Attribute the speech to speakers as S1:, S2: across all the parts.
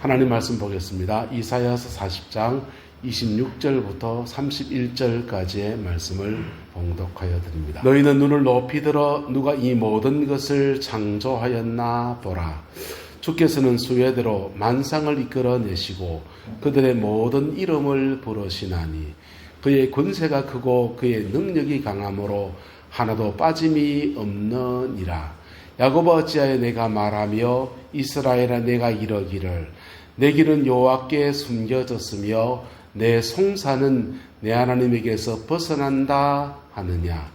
S1: 하나님 말씀 보겠습니다. 이사야서 40장 26절부터 31절까지의 말씀을 봉독하여 드립니다. 너희는 눈을 높이 들어 누가 이 모든 것을 창조하였나 보라. 주께서는 수혜대로 만상을 이끌어내시고 그들의 모든 이름을 부르시나니 그의 권세가 크고 그의 능력이 강함으로 하나도 빠짐이 없느니라. 야곱아 어찌하여 내가 말하며 이스라엘아 내가 이러기를 내 길은 여호와께 숨겨졌으며 내 송사는 내 하나님에게서 벗어난다 하느냐.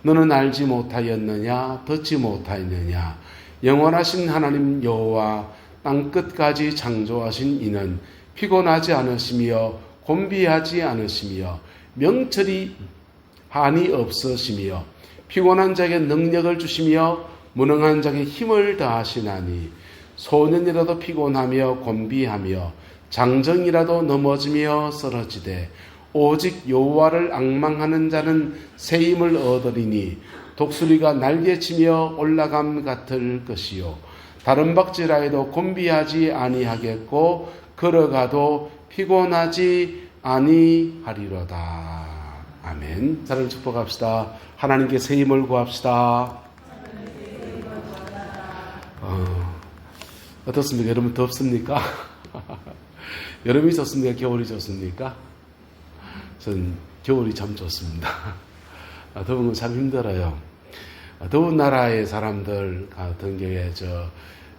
S1: 너는 알지 못하였느냐 듣지 못하였느냐. 영원하신 하나님 여호와 땅끝까지 창조하신 이는 피곤하지 않으시며 곤비하지 않으시며 명철이 한이 없으시며 피곤한 자에게 능력을 주시며 무능한 자에게 힘을 다하시나니 소년이라도 피곤하며 곤비하며 장정이라도 넘어지며 쓰러지되 오직 여호와를 앙망하는 자는 새 힘을 얻으리니 독수리가 날개치며 올라감 같을 것이요 다른 박질하여도 곤비하지 아니하겠고 걸어가도 피곤하지 아니하리로다. 아멘. 사랑을 축복합시다. 하나님께 새 힘을 구합시다. 어떻습니까? 여러분 덥습니까? 여름이 좋습니까? 겨울이 좋습니까? 전 겨울이 참 좋습니다. 더운 건 참 힘들어요. 더운 나라의 사람들 같은 경우에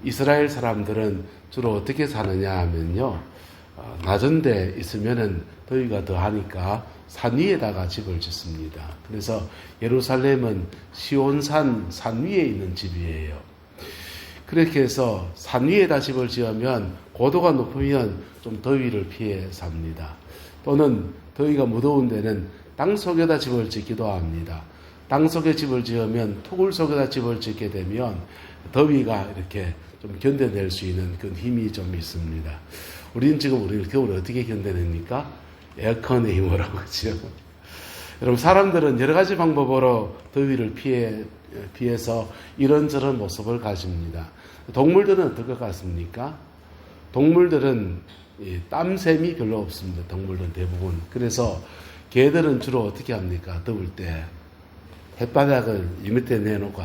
S1: 이스라엘 사람들은 주로 어떻게 사느냐 하면요. 낮은 데 있으면은 더위가 더 하니까 산 위에다가 집을 짓습니다. 그래서 예루살렘은 시온산 산 위에 있는 집이에요. 그렇게 해서 산 위에다 집을 지으면 고도가 높으면 좀 더위를 피해 삽니다. 또는 더위가 무더운 데는 땅 속에다 집을 짓기도 합니다. 땅 속에 집을 지으면 토굴 속에다 집을 짓게 되면 더위가 이렇게 좀 견뎌낼 수 있는 그런 힘이 좀 있습니다. 우리는 겨울을 어떻게 견뎌냅니까? 에어컨의 힘으로, 그렇죠? 여러분, 사람들은 여러 가지 방법으로 더위를 피해서 이런저런 모습을 가집니다. 동물들은 어떨 것 같습니까? 동물들은 땀샘이 별로 없습니다. 동물들은 대부분. 그래서 개들은 주로 어떻게 합니까? 더울 때 햇바닥을 이 밑에 내놓고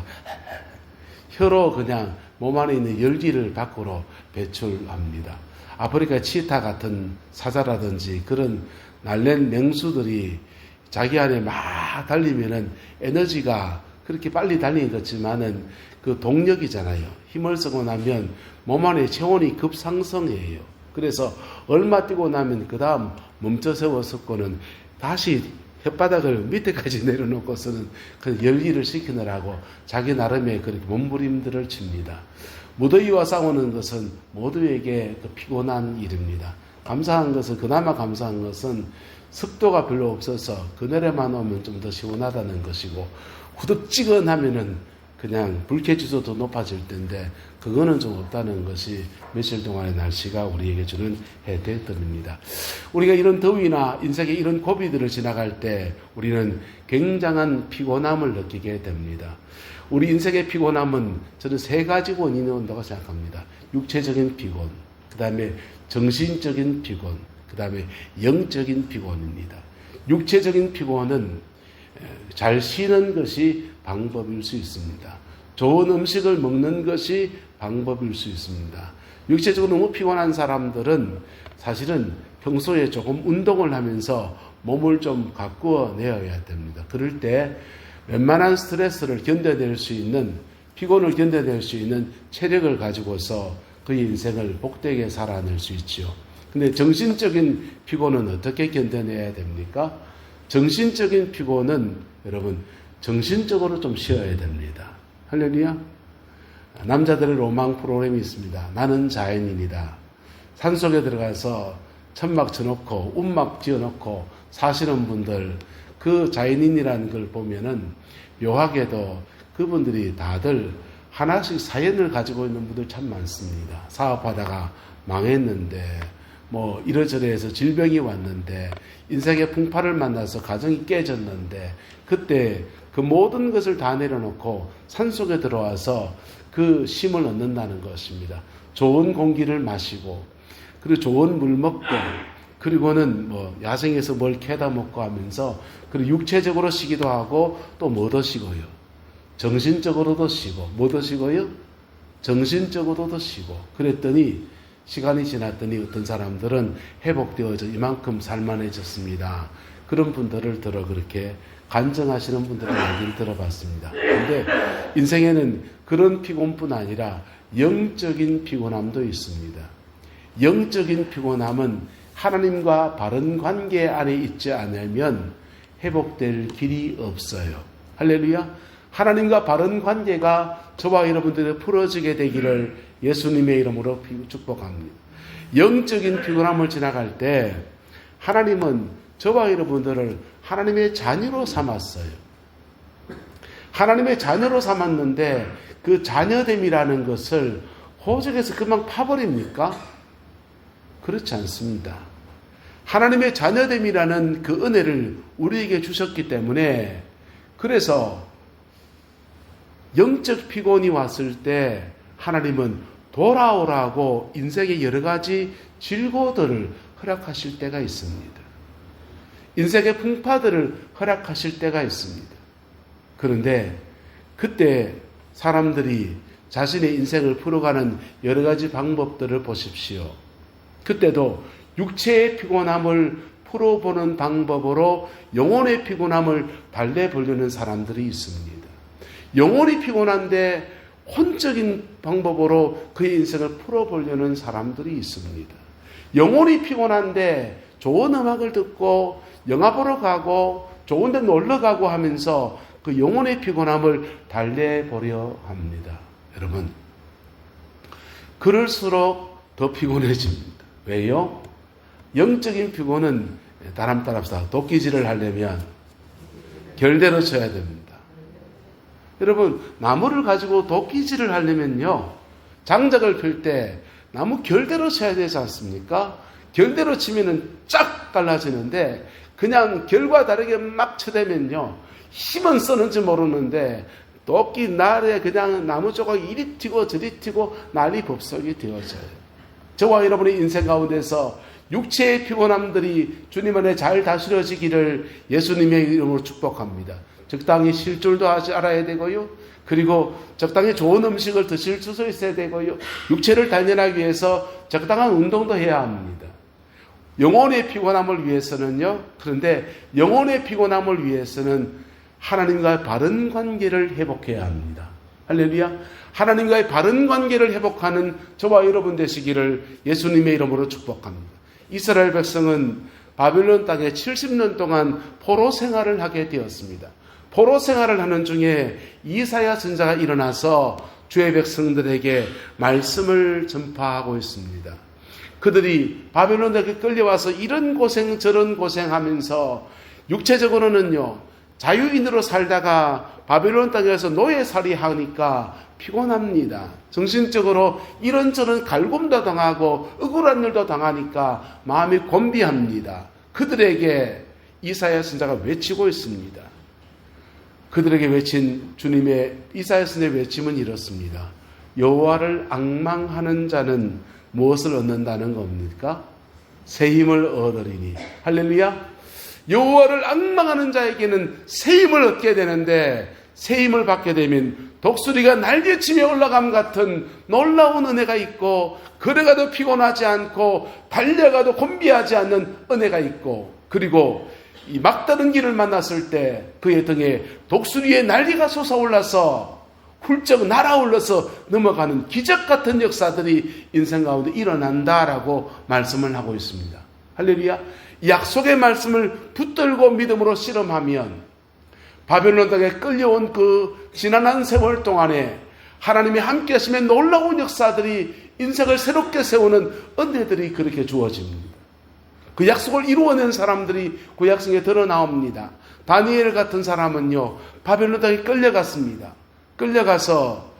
S1: 혀로 그냥 몸 안에 있는 열기를 밖으로 배출합니다. 아프리카 치타 같은 사자라든지 그런 날랜 맹수들이 자기 안에 막 달리면은 에너지가 그렇게 빨리 달리는 것지만은 그 동력이잖아요. 힘을 쓰고 나면 몸 안에 체온이 급상승해요. 그래서 얼마 뛰고 나면 그 다음 멈춰 세워서고는 다시 혓바닥을 밑에까지 내려놓고서는 그 열기를 식히느라고 자기 나름의 그렇게 몸부림들을 칩니다. 무더위와 싸우는 것은 모두에게 피곤한 일입니다. 그나마 감사한 것은 습도가 별로 없어서 그늘에만 오면 좀 더 시원하다는 것이고 후덥지근하면은 그냥 불쾌지수도 높아질 텐데 그거는 좀 없다는 것이 며칠 동안의 날씨가 우리에게 주는 혜택들입니다. 우리가 이런 더위나 인생의 이런 고비들을 지나갈 때 우리는 굉장한 피곤함을 느끼게 됩니다. 우리 인생의 피곤함은 저는 세 가지 원인이 온다고 생각합니다. 육체적인 피곤, 그 다음에 정신적인 피곤, 그 다음에 영적인 피곤입니다. 육체적인 피곤은 잘 쉬는 것이 방법일 수 있습니다. 좋은 음식을 먹는 것이 방법일 수 있습니다. 육체적으로 너무 피곤한 사람들은 사실은 평소에 조금 운동을 하면서 몸을 좀 가꾸어 내어야 됩니다. 그럴 때 웬만한 스트레스를 견뎌낼 수 있는, 피곤을 견뎌낼 수 있는 체력을 가지고서 그의 인생을 복되게 살아낼 수 있죠. 근데 정신적인 피곤은 어떻게 견뎌내야 됩니까? 정신적인 피곤은 여러분 정신적으로 좀 쉬어야 됩니다. 할렐루야. 남자들의 로망 프로그램이 있습니다. 나는 자연인이다. 산속에 들어가서 천막 쳐놓고 움막 지어놓고 사시는 분들, 그 자연인이라는 걸 보면은 묘하게도 그분들이 다들 하나씩 사연을 가지고 있는 분들 참 많습니다. 사업하다가 망했는데 이러저러 해서 질병이 왔는데 인생의 풍파를 만나서 가정이 깨졌는데 그때 그 모든 것을 다 내려놓고 산속에 들어와서 그 쉼을 얻는다는 것입니다. 좋은 공기를 마시고 그리고 좋은 물 먹고, 그리고는 야생에서 뭘 캐다 먹고 하면서, 그리고 육체적으로 쉬기도 하고, 또 더 쉬고요. 정신적으로도 쉬고, 더 쉬고요? 정신적으로도 쉬고. 그랬더니, 시간이 지났더니 어떤 사람들은 회복되어져 이만큼 살만해졌습니다. 그런 분들을 그렇게 간증하시는 분들의 얘기를 들어봤습니다. 그런데 인생에는 그런 피곤뿐 아니라 영적인 피곤함도 있습니다. 영적인 피곤함은 하나님과 바른 관계 안에 있지 않으면 회복될 길이 없어요. 할렐루야. 하나님과 바른 관계가 저와 여러분들의 풀어지게 되기를 예수님의 이름으로 축복합니다. 영적인 피곤함을 지나갈 때 하나님은 저와 여러분들을 하나님의 자녀로 삼았어요. 하나님의 자녀로 삼았는데 그 자녀됨이라는 것을 호적에서 금방 파버립니까? 그렇지 않습니다. 하나님의 자녀됨이라는 그 은혜를 우리에게 주셨기 때문에, 그래서 영적 피곤이 왔을 때 하나님은 돌아오라고 인생의 여러 가지 질고들을 허락하실 때가 있습니다. 인생의 풍파들을 허락하실 때가 있습니다. 그런데 그때 사람들이 자신의 인생을 풀어가는 여러 가지 방법들을 보십시오. 그때도 육체의 피곤함을 풀어보는 방법으로 영혼의 피곤함을 달래보려는 사람들이 있습니다. 영혼이 피곤한데 혼적인 방법으로 그의 인생을 풀어보려는 사람들이 있습니다. 영혼이 피곤한데 좋은 음악을 듣고 영화 보러 가고 좋은 데 놀러 가고 하면서 그 영혼의 피곤함을 달래보려 합니다. 여러분, 그럴수록 더 피곤해집니다. 왜요? 영적인 피곤은 사람 따라서 도끼질을 하려면 결대로 쳐야 됩니다. 여러분, 나무를 가지고 도끼질을 하려면요, 장작을 펼 때 나무 결대로 쳐야 되지 않습니까? 결대로 치면은 쫙 갈라지는데 그냥 결과 다르게 막 쳐대면요, 힘은 쓰는지 모르는데 도끼 날에 그냥 나무 조각 이리 튀고 저리 튀고 난리 법석이 되어져요. 저와 여러분의 인생 가운데서 육체의 피곤함들이 주님 안에 잘 다스려지기를 예수님의 이름으로 축복합니다. 적당히 쉴 줄도 알아야 되고요. 그리고 적당히 좋은 음식을 드실 수도 있어야 되고요. 육체를 단련하기 위해서 적당한 운동도 해야 합니다. 영혼의 피곤함을 위해서는요. 그런데 영혼의 피곤함을 위해서는 하나님과의 바른 관계를 회복해야 합니다. 할렐루야. 하나님과의 바른 관계를 회복하는 저와 여러분 되시기를 예수님의 이름으로 축복합니다. 이스라엘 백성은 바벨론 땅에 70년 동안 포로 생활을 하게 되었습니다. 포로 생활을 하는 중에 이사야 선지자가 일어나서 주의 백성들에게 말씀을 전파하고 있습니다. 그들이 바벨론에게 끌려와서 이런 고생 저런 고생하면서 육체적으로는요, 자유인으로 살다가 바벨론 땅에서 노예살이 하니까 피곤합니다. 정신적으로 이런저런 갈굼도 당하고 억울한 일도 당하니까 마음이 곤비합니다. 그들에게 이사야 선지자가 외치고 있습니다. 그들에게 외친 주님의 이사야 선지자의 외침은 이렇습니다. 여호와를 앙망하는 자는 무엇을 얻는다는 겁니까? 새 힘을 얻으리니. 할렐루야. 여호와를 앙망하는 자에게는 새 힘을 얻게 되는데, 새 힘을 받게 되면 독수리가 날개치며 올라감 같은 놀라운 은혜가 있고, 걸어가도 피곤하지 않고 달려가도 곤비하지 않는 은혜가 있고, 그리고 이 막다른 길을 만났을 때 그의 등에 독수리의 날개가 솟아올라서 훌쩍 날아올라서 넘어가는 기적 같은 역사들이 인생 가운데 일어난다라고 말씀을 하고 있습니다. 할렐루야. 약속의 말씀을 붙들고 믿음으로 실험하면 바벨론 땅에 끌려온 그 지난한 세월 동안에 하나님이 함께 하시면 놀라운 역사들이 인생을 새롭게 세우는 은혜들이 그렇게 주어집니다. 그 약속을 이루어낸 사람들이 구약성에 드러나옵니다. 다니엘 같은 사람은요, 바벨론 땅에 끌려갔습니다. 끌려가서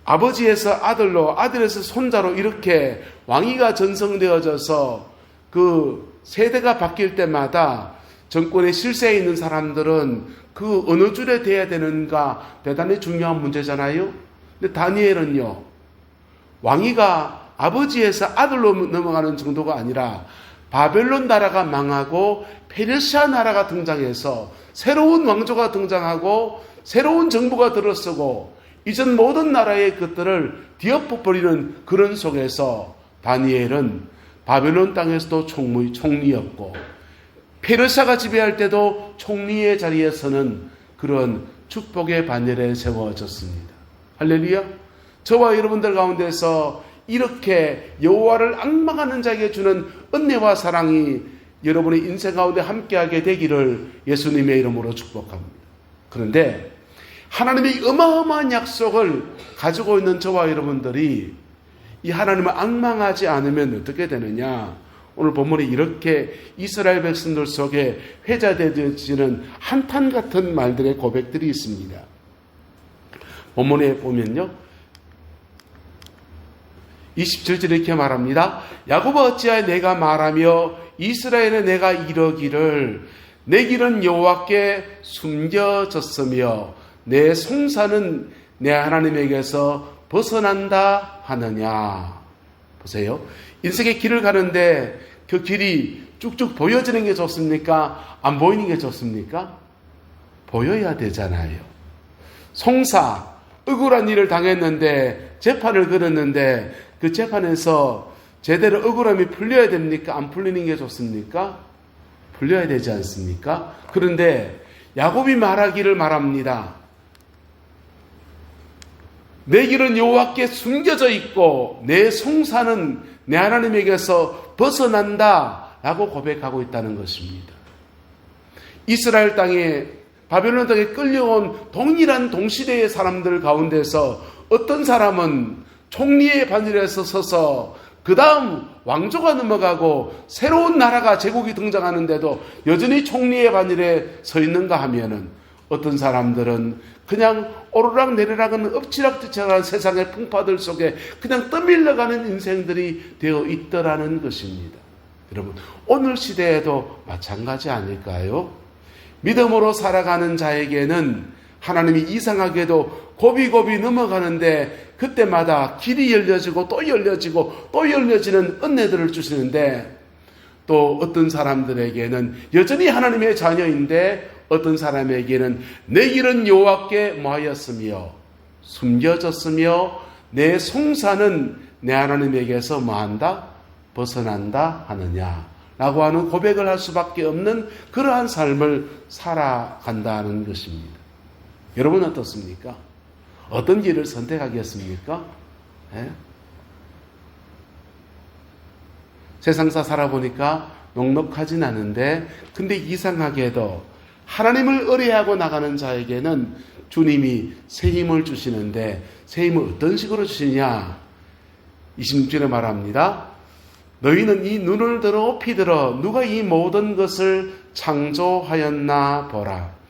S1: 아버지에서 아들로, 아들에서 손자로 이렇게 왕위가 전성되어져서 그 세대가 바뀔 때마다 정권의 실세에 있는 사람들은 그 어느 줄에 돼야 되는가 대단히 중요한 문제잖아요. 근데 다니엘은요, 왕위가 아버지에서 아들로 넘어가는 정도가 아니라 바벨론 나라가 망하고 페르시아 나라가 등장해서 새로운 왕조가 등장하고 새로운 정부가 들어서고 이전 모든 나라의 것들을 뒤엎어버리는 그런 속에서 다니엘은 바벨론 땅에서도 총리였고 페르시아가 지배할 때도 총리의 자리에 서는 그런 축복의 반열에 세워졌습니다. 할렐루야. 저와 여러분들 가운데서 이렇게 여호와를 앙망하는 자에게 주는 은혜와 사랑이 여러분의 인생 가운데 함께하게 되기를 예수님의 이름으로 축복합니다. 그런데 하나님의 어마어마한 약속을 가지고 있는 저와 여러분들이 이 하나님을 앙망하지 않으면 어떻게 되느냐? 오늘 본문에 이렇게 이스라엘 백성들 속에 회자되어지는 한탄 같은 말들의 고백들이 있습니다. 본문에 보면요, 27절에 이렇게 말합니다. 야곱아 어찌하여 내가 말하며 이스라엘에 내가 이러기를 내 길은 여호와께 숨겨졌으며 내 송사는 내 하나님에게서 벗어난다 하느냐. 보세요. 인생의 길을 가는데 그 길이 쭉쭉 보여지는 게 좋습니까? 안 보이는 게 좋습니까? 보여야 되잖아요. 송사, 억울한 일을 당했는데 재판을 걸었는데 그 재판에서 제대로 억울함이 풀려야 됩니까? 안 풀리는 게 좋습니까? 풀려야 되지 않습니까? 그런데 야곱이 말하기를 말합니다. 내 길은 여호와께 숨겨져 있고 내 송사는 내 하나님에게서 벗어난다 라고 고백하고 있다는 것입니다. 이스라엘 땅에 바벨론 땅에 끌려온 동일한 동시대의 사람들 가운데서 어떤 사람은 총리의 반열에서 서서 그 다음 왕조가 넘어가고 새로운 나라가 제국이 등장하는데도 여전히 총리의 반열에 서 있는가 하면은 어떤 사람들은 그냥 오르락 내리락은 엎치락뒤치락하는 세상의 풍파들 속에 그냥 떠밀려가는 인생들이 되어 있더라는 것입니다. 여러분, 오늘 시대에도 마찬가지 아닐까요? 믿음으로 살아가는 자에게는 하나님이 이상하게도 고비고비 넘어가는데 그때마다 길이 열려지고 또 열려지고 또 열려지는 은혜들을 주시는데, 또 어떤 사람들에게는 여전히 하나님의 자녀인데 어떤 사람에게는 내 길은 여호와께 뭐하였으며 숨겨졌으며 내 송사는 내 하나님에게서 뭐한다? 벗어난다 하느냐 라고 하는 고백을 할 수밖에 없는 그러한 삶을 살아간다는 것입니다. 여러분 어떻습니까? 어떤 길을 선택하겠습니까? 네? 세상사 살아보니까 넉넉하진 않은데, 근데 이상하게도 하나님을 의뢰하고 나가는 자에게는 주님이 새 힘을 주시는데, 새 힘을 어떤 식으로 주시냐? 26절에 말합니다. 너희는 이 눈을 들어 높이 들어 누가 이 모든 것을 창조하였나 보라.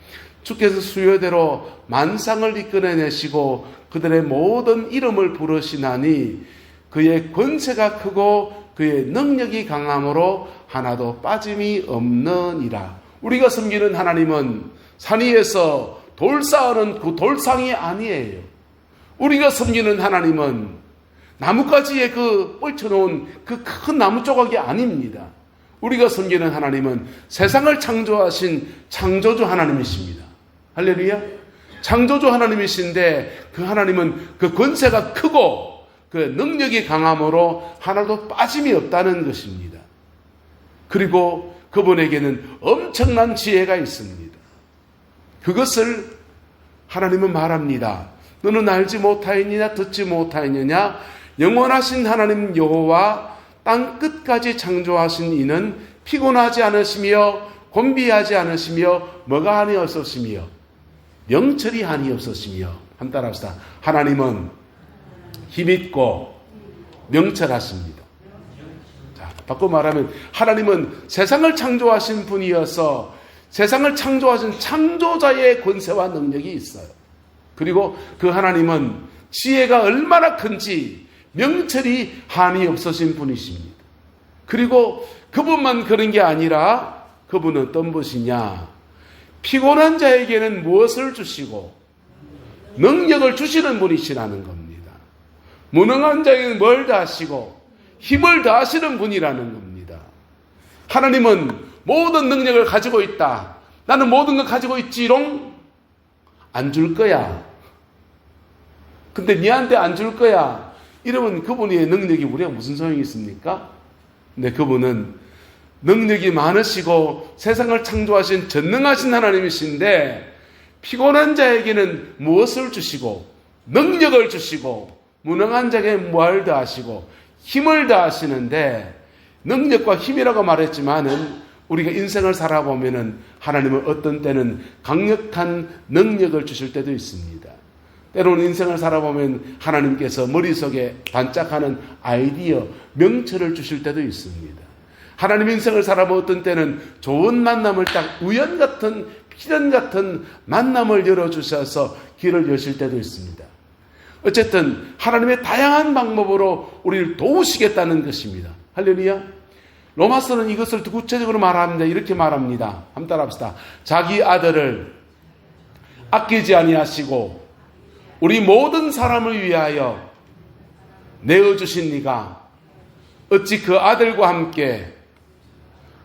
S1: 주께서 수요대로 만상을 이끌어내시고 그들의 모든 이름을 부르시나니 그의 권세가 크고 그의 능력이 강함으로 하나도 빠짐이 없느니라. 우리가 섬기는 하나님은 산 위에서 돌 쌓는 그 돌상이 아니에요. 우리가 섬기는 하나님은 나뭇가지에 그 뻗쳐놓은 그 큰 나무 조각이 아닙니다. 우리가 섬기는 하나님은 세상을 창조하신 창조주 하나님이십니다. 할렐루야. 창조주 하나님이신데 그 하나님은 그 권세가 크고 그 능력이 강함으로 하나도 빠짐이 없다는 것입니다. 그리고 그분에게는 엄청난 지혜가 있습니다. 그것을 하나님은 말합니다. 너는 알지 못하였느냐 듣지 못하였느냐 영원하신 하나님 여호와 땅 끝까지 창조하신 이는 피곤하지 않으시며 곤비하지 않으시며 뭐가 한이 없으시며 명철이 한이 없으시며. 한 따라합시다. 하나님은 힘있고 명철하십니다. 자, 바꿔 말하면 하나님은 세상을 창조하신 분이어서 세상을 창조하신 창조자의 권세와 능력이 있어요. 그리고 그 하나님은 지혜가 얼마나 큰지 명철이 한이 없으신 분이십니다. 그리고 그분만 그런 게 아니라 그분은 어떤 분이냐? 피곤한 자에게는 무엇을 주시고 능력을 주시는 분이시라는 겁니다. 무능한 자에게는 뭘 다하시고 힘을 더하시는 분이라는 겁니다. 하나님은 모든 능력을 가지고 있다. 나는 모든 걸 가지고 있지롱? 안 줄 거야. 근데 니한테 안 줄 거야. 이러면 그분의 능력이 우리가 무슨 소용이 있습니까? 근데 그분은 능력이 많으시고 세상을 창조하신 전능하신 하나님이신데 피곤한 자에게는 무엇을 주시고 능력을 주시고 무능한 자에게 무엇을 더하시고 힘을 더하시는데, 능력과 힘이라고 말했지만은 우리가 인생을 살아보면은 하나님은 어떤 때는 강력한 능력을 주실 때도 있습니다. 때로는 인생을 살아보면 하나님께서 머릿속에 반짝하는 아이디어, 명철을 주실 때도 있습니다. 하나님 인생을 살아보면 어떤 때는 좋은 만남을 딱 우연 같은, 필연 같은 만남을 열어주셔서 길을 여실 때도 있습니다. 어쨌든 하나님의 다양한 방법으로 우리를 도우시겠다는 것입니다. 할렐루야. 로마서는 이것을 구체적으로 말합니다. 이렇게 말합니다. 한번 따라합시다. 자기 아들을 아끼지 아니하시고 우리 모든 사람을 위하여 내어주신 이가 어찌 그 아들과 함께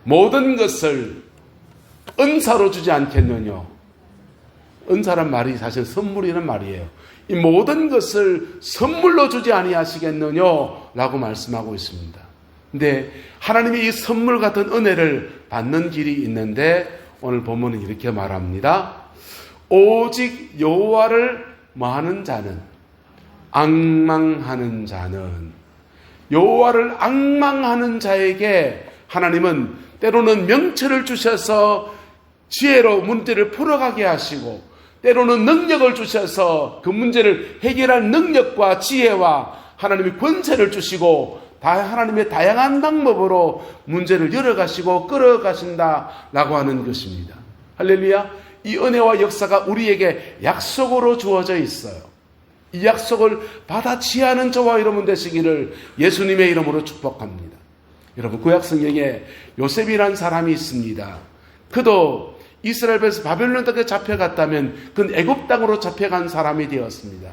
S1: 모든 것을 은사로 주지 않겠느냐. 은사란 말이 사실 선물이라는 말이에요. 이 모든 것을 선물로 주지 아니하시겠느냐 라고 말씀하고 있습니다. 근데 하나님이 이 선물 같은 은혜를 받는 길이 있는데 오늘 본문은 이렇게 말합니다. 오직 여호와를 뭐하는 자는, 앙망하는 자는, 여호와를 앙망하는 자에게 하나님은 때로는 명철을 주셔서 지혜로 문제를 풀어가게 하시고, 때로는 능력을 주셔서 그 문제를 해결할 능력과 지혜와 하나님의 권세를 주시고 하나님의 다양한 방법으로 문제를 열어가시고 끌어가신다라고 하는 것입니다. 할렐루야. 이 은혜와 역사가 우리에게 약속으로 주어져 있어요. 이 약속을 받아 취하는 저와 여러분 되시기를 예수님의 이름으로 축복합니다. 여러분, 구약성경에 요셉이란 사람이 있습니다. 그도 이스라엘 백성 바벨론 땅에 잡혀갔다면 그는 애굽 땅으로 잡혀간 사람이 되었습니다.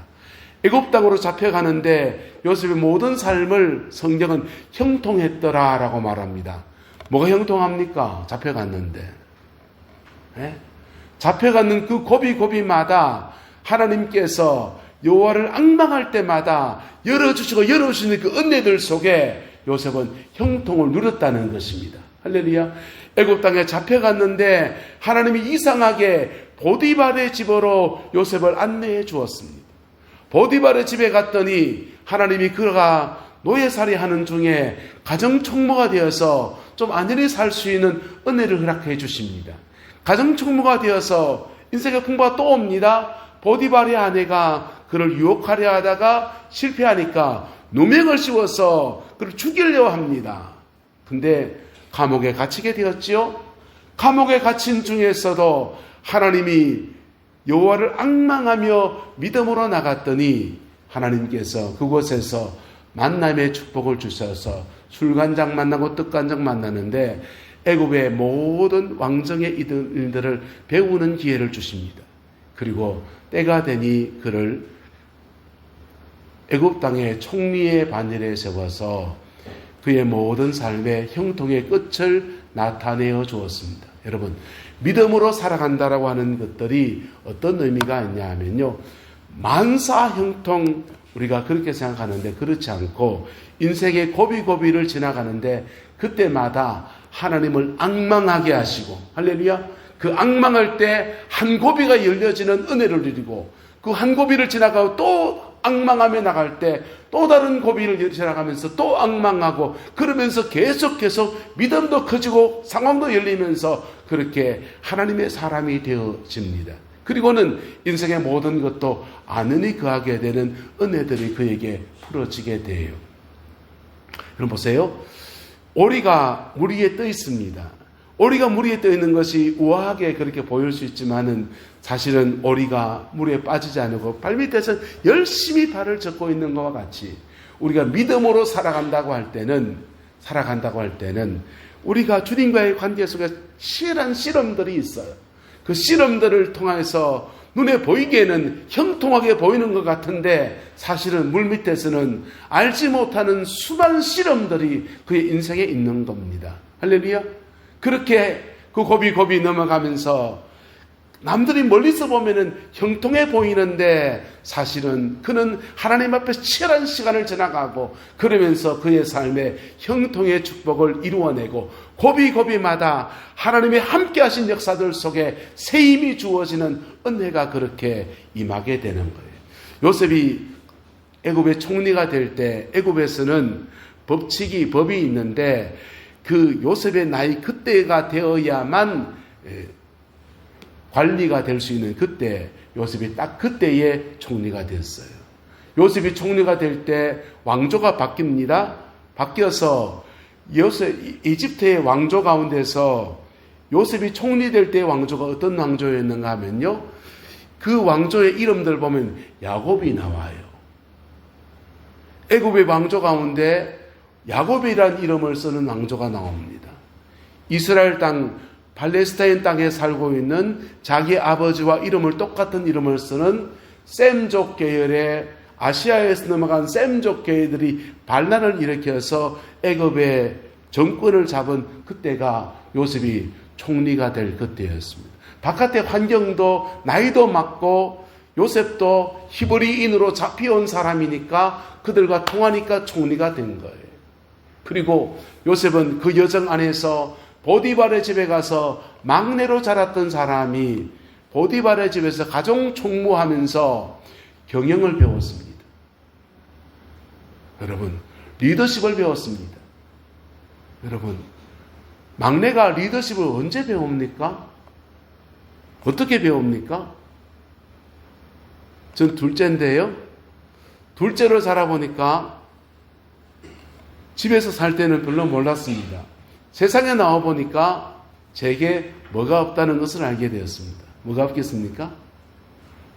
S1: 애굽 땅으로 잡혀가는데 요셉의 모든 삶을 성경은 형통했더라라고 말합니다. 뭐가 형통합니까? 잡혀갔는데. 네? 잡혀가는 그 고비고비마다 하나님께서 여호와를 앙망할 때마다 열어주시고 열어주시는 그 은혜들 속에 요셉은 형통을 누렸다는 것입니다. 할렐루야. 애굽 땅에 잡혀갔는데 하나님이 이상하게 보디발의 집으로 요셉을 안내해 주었습니다. 보디발의 집에 갔더니 하나님이 그가 노예살이 하는 중에 가정총무가 되어서 좀 안전히 살 수 있는 은혜를 허락해 주십니다. 가정총무가 되어서 인생의 풍부가 또 옵니다. 보디발의 아내가 그를 유혹하려 하다가 실패하니까 누명을 씌워서 그를 죽이려 합니다. 근데 감옥에 갇히게 되었지요. 감옥에 갇힌 중에서도 하나님이 여호와를 앙망하며 믿음으로 나갔더니 하나님께서 그곳에서 만남의 축복을 주셔서 술간장 만나고 떡간장 만나는데 애굽의 모든 왕정의 일들을 배우는 기회를 주십니다. 그리고 때가 되니 그를 애굽 땅의 총리의 반열에 세워서 그의 모든 삶의 형통의 끝을 나타내어 주었습니다. 여러분, 믿음으로 살아간다라고 하는 것들이 어떤 의미가 있냐 하면요, 만사 형통, 우리가 그렇게 생각하는데 그렇지 않고 인생의 고비고비를 지나가는데 그때마다 하나님을 앙망하게 하시고, 할렐루야, 그 앙망할 때 한 고비가 열려지는 은혜를 누리고 그 한 고비를 지나가고 또 앙망하며 나갈 때 또 다른 고비를 지나가면서 또 앙망하고, 그러면서 계속 믿음도 커지고 상황도 열리면서 그렇게 하나님의 사람이 되어집니다. 그리고는 인생의 모든 것도 아는이 그하게 되는 은혜들이 그에게 풀어지게 돼요. 여러분 보세요. 오리가 물 위에 떠 있습니다. 오리가 물 위에 떠 있는 것이 우아하게 그렇게 보일 수 있지만은 사실은 오리가 물에 빠지지 않고 발밑에서 열심히 발을 젓고 있는 것과 같이 우리가 믿음으로 살아간다고 할 때는 우리가 주님과의 관계 속에 치열한 씨름들이 있어요. 그 씨름들을 통해서 눈에 보이기에는 형통하게 보이는 것 같은데 사실은 물밑에서는 알지 못하는 수많은 시름들이 그의 인생에 있는 겁니다. 할렐루야. 그렇게 그 고비 넘어가면서 남들이 멀리서 보면은 형통해 보이는데 사실은 그는 하나님 앞에 치열한 시간을 지나가고 그러면서 그의 삶에 형통의 축복을 이루어내고 고비마다 하나님의 함께 하신 역사들 속에 새 힘이 주어지는 은혜가 그렇게 임하게 되는 거예요. 요셉이 애굽의 총리가 될 때 애굽에서는 법이 있는데 그 요셉의 나이 그때가 되어야만 관리가 될 수 있는 그때 요셉이 딱 그때의 총리가 됐어요. 요셉이 총리가 될 때 왕조가 바뀝니다. 바뀌어서 이집트의 왕조 가운데서 요셉이 총리될 때 왕조가 어떤 왕조였는가 하면요. 그 왕조의 이름들 보면 야곱이 나와요. 애굽의 왕조 가운데 야곱이라는 이름을 쓰는 왕조가 나옵니다. 이스라엘 땅 팔레스타인 땅에 살고 있는 자기 아버지와 이름을 똑같은 이름을 쓰는 셈족 계열의 아시아에서 넘어간 셈족 계열들이 반란을 일으켜서 애굽의 정권을 잡은 그때가 요셉이 총리가 될 그때였습니다. 바깥의 환경도 나이도 많고 요셉도 히브리인으로 잡혀온 사람이니까 그들과 통하니까 총리가 된 거예요. 그리고 요셉은 그 여정 안에서 보디발의 집에 가서 막내로 자랐던 사람이 보디발의 집에서 가정 총무하면서 경영을 배웠습니다. 여러분, 리더십을 배웠습니다. 여러분, 막내가 리더십을 언제 배웁니까? 어떻게 배웁니까? 전 둘째인데요. 둘째로 자라보니까 집에서 살 때는 별로 몰랐습니다. 세상에 나와보니까 제게 뭐가 없다는 것을 알게 되었습니다. 뭐가 없겠습니까?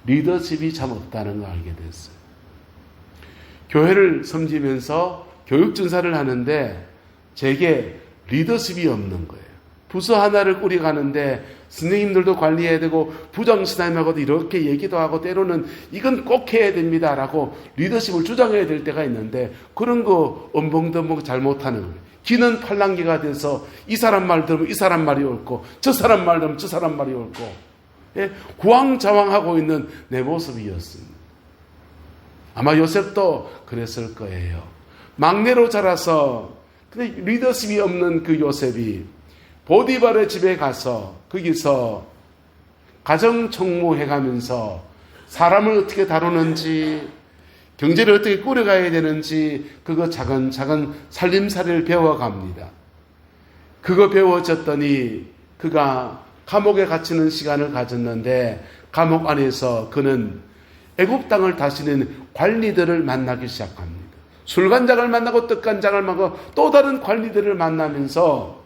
S1: 리더십이 참 없다는 걸 알게 됐어요. 교회를 섬기면서 교육준사를 하는데 제게 리더십이 없는 거예요. 부서 하나를 꾸려가는데 선생님들도 관리해야 되고 부장신앙님하고도 이렇게 얘기도 하고 때로는 이건 꼭 해야 됩니다라고 리더십을 주장해야 될 때가 있는데 그런 거 엄벙덤벙 잘못하는 거예요. 기는 팔랑귀가 돼서 이 사람 말 들으면 이 사람 말이 옳고 저 사람 말 들으면 저 사람 말이 옳고 구황자왕하고 있는 내 모습이었습니다. 아마 요셉도 그랬을 거예요. 막내로 자라서 근데 리더십이 없는 그 요셉이 보디발의 집에 가서 거기서 가정총무해가면서 사람을 어떻게 다루는지 경제를 어떻게 꾸려가야 되는지 그거 차근차근 살림살이를 배워갑니다. 그거 배워졌더니 그가 감옥에 갇히는 시간을 가졌는데 감옥 안에서 그는 애굽 땅을 다스리는 관리들을 만나기 시작합니다. 술간장을 만나고 떡간장을 만나고 또 다른 관리들을 만나면서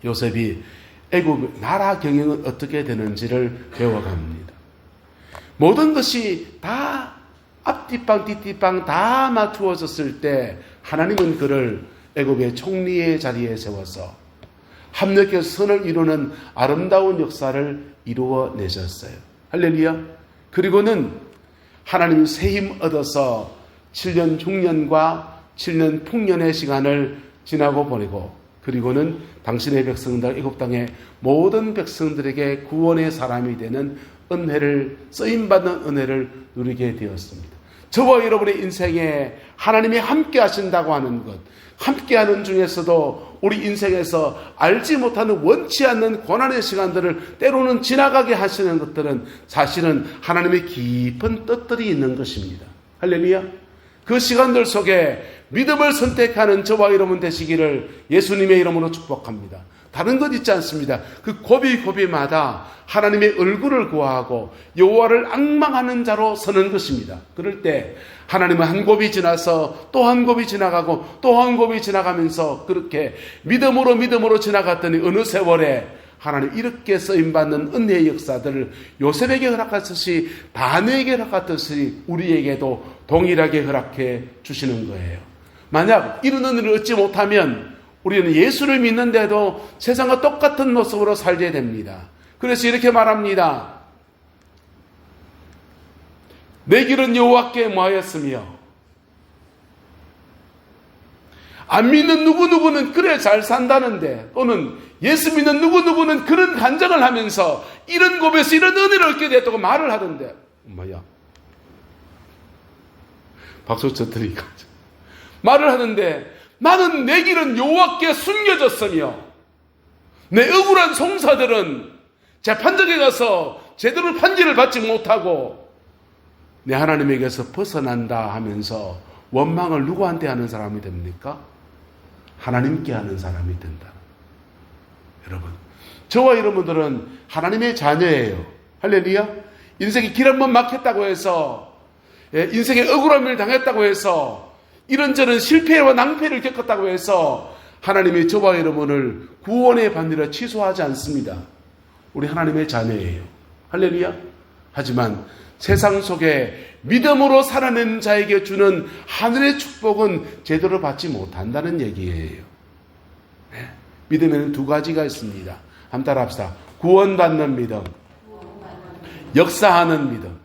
S1: 요셉이 애굽 나라 경영은 어떻게 되는지를 배워갑니다. 모든 것이 다 앞뒤빵 뒷뒤빵 다 맞추어졌을 때 하나님은 그를 애굽의 총리의 자리에 세워서 합력해서 선을 이루는 아름다운 역사를 이루어내셨어요. 할렐루야. 그리고는 하나님이 새 힘 얻어서 7년 흉년과 7년 풍년의 시간을 지나고 보내고 그리고는 당신의 백성들 애굽 땅의 모든 백성들에게 구원의 사람이 되는 은혜를 쓰임받는 은혜를 누리게 되었습니다. 저와 여러분의 인생에 하나님이 함께 하신다고 하는 것, 함께 하는 중에서도 우리 인생에서 알지 못하는 원치 않는 고난의 시간들을 때로는 지나가게 하시는 것들은 사실은 하나님의 깊은 뜻들이 있는 것입니다. 할렐루야. 그 시간들 속에 믿음을 선택하는 저와 여러분 되시기를 예수님의 이름으로 축복합니다. 다른 것 있지 않습니다. 그 고비마다 하나님의 얼굴을 구하고 여호와를 앙망하는 자로 서는 것입니다. 그럴 때 하나님은 한 곱이 지나서 또 한 곱이 지나가고 또 한 곱이 지나가면서 그렇게 믿음으로 지나갔더니 어느 세월에 하나님 이렇게 쓰임받는 은혜의 역사들을 요셉에게 허락하듯이 다니엘에게 허락하듯이 우리에게도 동일하게 허락해 주시는 거예요. 만약 이런 은혜를 얻지 못하면 우리는 예수를 믿는데도 세상과 똑같은 모습으로 살게 됩니다. 그래서 이렇게 말합니다. 내 길은 여호와께 뭐하였으며 안 믿는 누구누구는 그래 잘 산다는데, 또는 예수 믿는 누구누구는 그런 간증을 하면서 이런 고백에서 이런 은혜를 얻게 됐다고 말을 하던데, 엄마야 박수 쳐드리니까 말을 하는데, 나는 내 길은 여호와께 숨겨졌으며 내 억울한 송사들은 재판장에 가서 제대로 판결을 받지 못하고 내 하나님에게서 벗어난다 하면서 원망을 누구한테 하는 사람이 됩니까? 하나님께 하는 사람이 된다. 여러분, 저와 여러분들은 하나님의 자녀예요. 할렐루야. 인생의 길 한번 막혔다고 해서, 인생의 억울함을 당했다고 해서, 이런저런 실패와 낭패를 겪었다고 해서 하나님이 저와 여러분을 구원의 반대로 취소하지 않습니다. 우리 하나님의 자녀예요. 할렐루야. 하지만 세상 속에 믿음으로 살아낸 자에게 주는 하늘의 축복은 제대로 받지 못한다는 얘기예요. 네. 믿음에는 두 가지가 있습니다. 한번 따라합시다. 구원받는 믿음, 역사하는 믿음.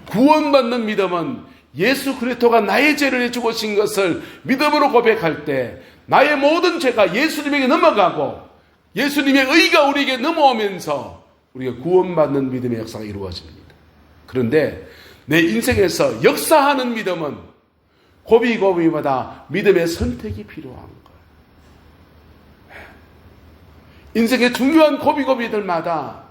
S1: 구원받는 믿음은 예수 그리스도가 나의 죄를 해주고 신 것을 믿음으로 고백할 때 나의 모든 죄가 예수님에게 넘어가고 예수님의 의가 우리에게 넘어오면서 우리가 구원받는 믿음의 역사가 이루어집니다. 그런데 내 인생에서 역사하는 믿음은 고비고비마다 믿음의 선택이 필요한 거예요. 인생의 중요한 고비고비들마다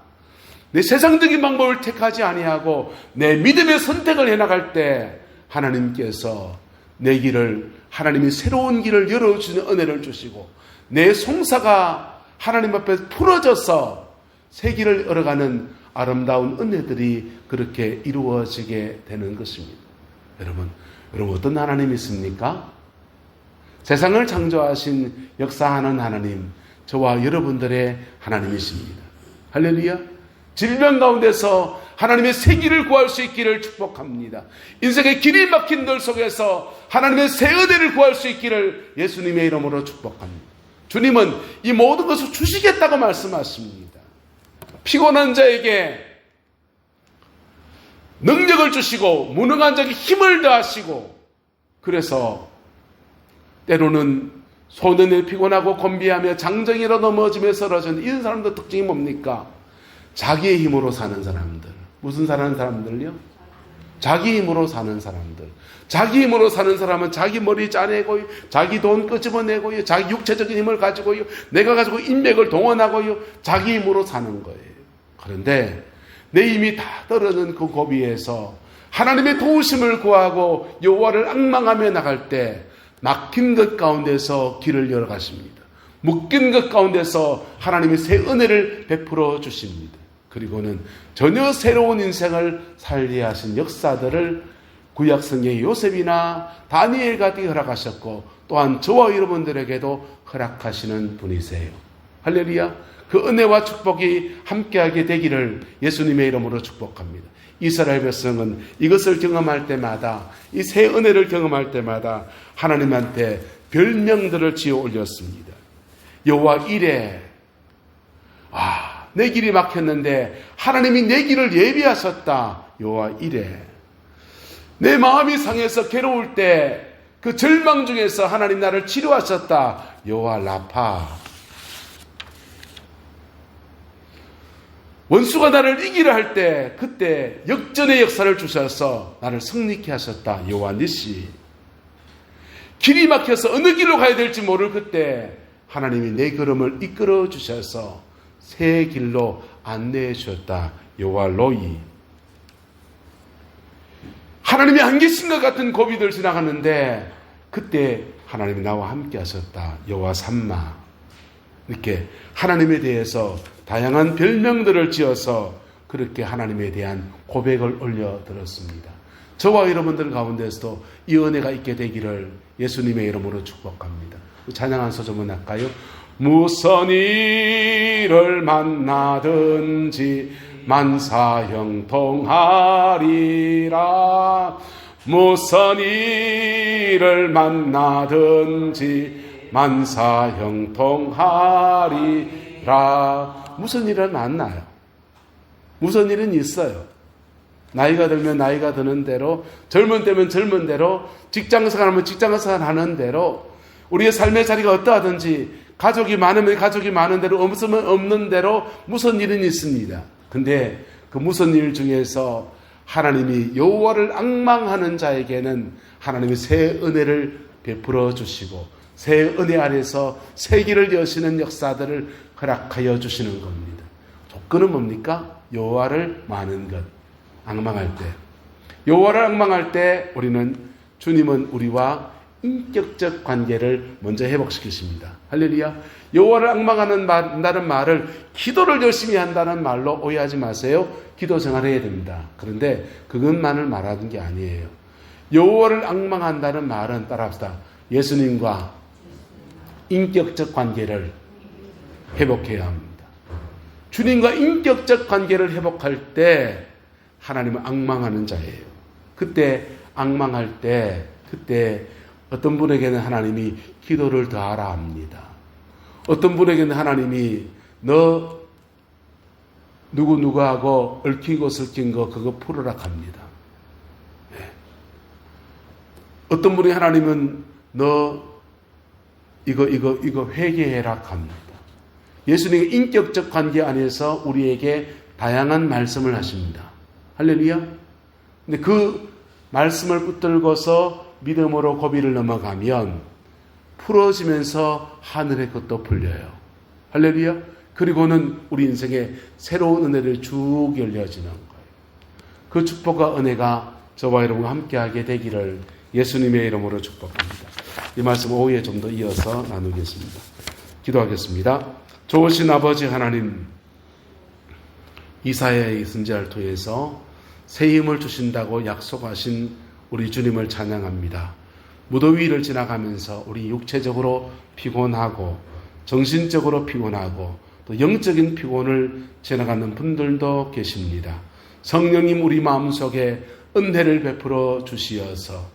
S1: 내 세상적인 방법을 택하지 아니하고 내 믿음의 선택을 해나갈 때 하나님께서 내 길을, 하나님이 새로운 길을 열어주는 은혜를 주시고 내 송사가 하나님 앞에 풀어져서 새 길을 열어가는 아름다운 은혜들이 그렇게 이루어지게 되는 것입니다. 여러분 어떤 하나님이 있습니까? 세상을 창조하신 역사하는 하나님, 저와 여러분들의 하나님이십니다. 할렐루야. 질병 가운데서 하나님의 새 길을 구할 수 있기를 축복합니다. 인생의 길이 막힌 들 속에서 하나님의 새 은혜를 구할 수 있기를 예수님의 이름으로 축복합니다. 주님은 이 모든 것을 주시겠다고 말씀하십니다. 피곤한 자에게 능력을 주시고 무능한 자에게 힘을 더하시고, 그래서 때로는 소년에 피곤하고 곤비하며 장정이라 넘어지며 쓰러진 이런 사람들 특징이 뭡니까? 자기의 힘으로 사는 사람들. 무슨 사는 사람들요? 자기 힘으로 사는 사람들. 자기 힘으로 사는 사람은 자기 머리 짜내고요, 자기 돈 끄집어내고요, 자기 육체적인 힘을 가지고요, 내가 가지고 인맥을 동원하고요, 자기 힘으로 사는 거예요. 그런데 내 힘이 다 떨어진 그 고비에서 하나님의 도우심을 구하고 여호와를 앙망하며 나갈 때 막힌 것 가운데서 길을 열어가십니다. 묶인 것 가운데서 하나님이 새 은혜를 베풀어 주십니다. 그리고는 전혀 새로운 인생을 살게 하신 역사들을 구약성의 요셉이나 다니엘 같게 허락하셨고, 또한 저와 여러분들에게도 허락하시는 분이세요. 할렐루야. 그 은혜와 축복이 함께하게 되기를 예수님의 이름으로 축복합니다. 이스라엘 백성은 이것을 경험할 때마다, 이 새 은혜를 경험할 때마다 하나님한테 별명들을 지어 올렸습니다. 여호와 이레, 내 길이 막혔는데 하나님이 내 길을 예비하셨다. 여호와 이레. 내 마음이 상해서 괴로울 때 그 절망 중에서 하나님 나를 치료하셨다. 여호와 라파. 원수가 나를 이기려 할 때 그때 역전의 역사를 주셔서 나를 승리케 하셨다. 여호와 니시. 길이 막혀서 어느 길로 가야 될지 모를 그때 하나님이 내 걸음을 이끌어 주셔서 새 길로 안내해 주셨다. 여호와 로이. 하나님이 안 계신 것 같은 고비들 지나가는데 그때 하나님이 나와 함께 하셨다. 여호와 삼마. 이렇게 하나님에 대해서 다양한 별명들을 지어서 그렇게 하나님에 대한 고백을 올려드렸습니다. 저와 여러분들 가운데서도 이 은혜가 있게 되기를 예수님의 이름으로 축복합니다. 찬양 한 소절만 할까요? 무슨 일을 만나든지 만사형통하리라. 무슨 일을 만나든지 만사형통하리라. 무슨 일을 만나요? 무슨 일은 있어요. 나이가 들면 나이가 드는 대로, 젊은 때면 젊은 대로, 직장생활 하면 직장생활 하는 대로, 우리의 삶의 자리가 어떠하든지 가족이 많으면 가족이 많은 대로, 없으면 없는 대로 무슨 일은 있습니다. 근데 그 무슨 일 중에서 하나님이 여호와를 앙망하는 자에게는 하나님이 새 은혜를 베풀어 주시고 새 은혜 안에서 새 길을 여시는 역사들을 허락하여 주시는 겁니다. 조건은 뭡니까? 여호와를 많은 것, 앙망할 때. 여호와를 앙망할 때 우리는 주님은 우리와 인격적 관계를 먼저 회복시키십니다. 할렐루야. 여호와를 앙망한다는 말을 기도를 열심히 한다는 말로 오해하지 마세요. 기도 생활해야 됩니다. 그런데 그것만을 말하는 게 아니에요. 여호와를 앙망한다는 말은 따라합시다. 예수님과 인격적 관계를 회복해야 합니다. 주님과 인격적 관계를 회복할 때 하나님을 앙망하는 자예요. 그때 앙망할 때 그때 어떤 분에게는 하나님이 기도를 더하라 합니다. 어떤 분에게는 하나님이 너 누구하고 얽히고 설킨 거 그거 풀으라 합니다. 네. 어떤 분이 하나님은 너 이거 회개해라 합니다. 예수님의 인격적 관계 안에서 우리에게 다양한 말씀을 하십니다. 할렐루야. 근데 그 말씀을 붙들고서 믿음으로 고비를 넘어가면 풀어지면서 하늘의 것도 풀려요. 할렐루야. 그리고는 우리 인생에 새로운 은혜를 쭉 열려지는 거예요. 그 축복과 은혜가 저와 여러분과 함께하게 되기를 예수님의 이름으로 축복합니다. 이 말씀 오후에 좀 더 이어서 나누겠습니다. 기도하겠습니다. 좋으신 아버지 하나님, 이사야의 선지자를 통해서 새 힘을 주신다고 약속하신 우리 주님을 찬양합니다. 무더위를 지나가면서 우리 육체적으로 피곤하고 정신적으로 피곤하고 또 영적인 피곤을 지나가는 분들도 계십니다. 성령님 우리 마음속에 은혜를 베풀어 주시어서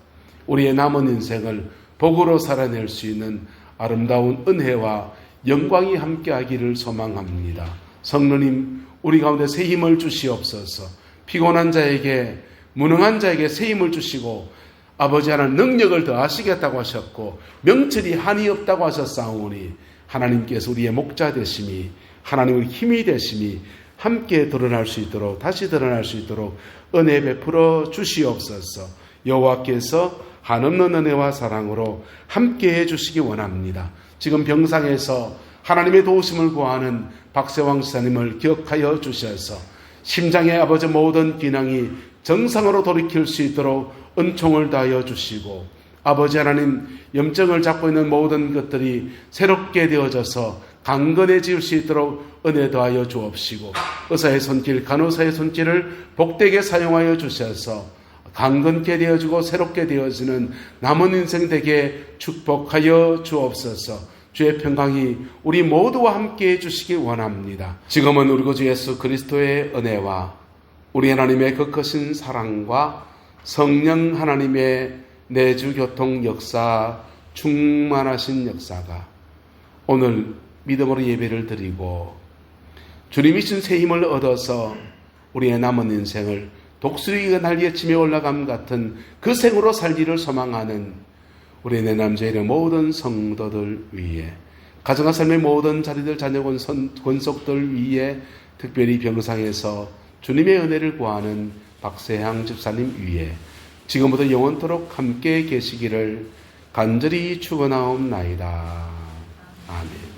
S1: 우리의 남은 인생을 복으로 살아낼 수 있는 아름다운 은혜와 영광이 함께하기를 소망합니다. 성령님 우리 가운데 새 힘을 주시옵소서. 피곤한 자에게 무능한 자에게 새 힘을 주시고 아버지 하나님 능력을 더하시겠다고 하셨고 명철이 한이 없다고 하셨사오니 하나님께서 우리의 목자 되심이 하나님의 힘이 되심이 함께 드러날 수 있도록 다시 드러날 수 있도록 은혜 베풀어 주시옵소서. 여호와께서 한없는 은혜와 사랑으로 함께해 주시기 원합니다. 지금 병상에서 하나님의 도우심을 구하는 박세왕 지사님을 기억하여 주셔서 심장의 아버지 모든 기능이 정상으로 돌이킬 수 있도록 은총을 다하여 주시고 아버지 하나님 염증을 잡고 있는 모든 것들이 새롭게 되어져서 강건해질 수 있도록 은혜 더하여 주옵시고 의사의 손길 간호사의 손길을 복되게 사용하여 주셔서 강건케 되어지고 새롭게 되어지는 남은 인생 되게 축복하여 주옵소서. 주의 평강이 우리 모두와 함께 해주시기 원합니다. 지금은 우리 구주 예수 그리스도의 은혜와 우리 하나님의 그 크신 사랑과 성령 하나님의 내주교통 역사 충만하신 역사가 오늘 믿음으로 예배를 드리고 주님이 신 새 힘을 얻어서 우리의 남은 인생을 독수리가 날개치며 올라감 같은 그 생으로 살기를 소망하는 우리 내 남자의 모든 성도들 위에 가정과 삶의 모든 자리들 자녀 권속들 위에 특별히 병상에서 주님의 은혜를 구하는 박세향 집사님 위에 지금부터 영원토록 함께 계시기를 간절히 축원하옵나이다. 아멘.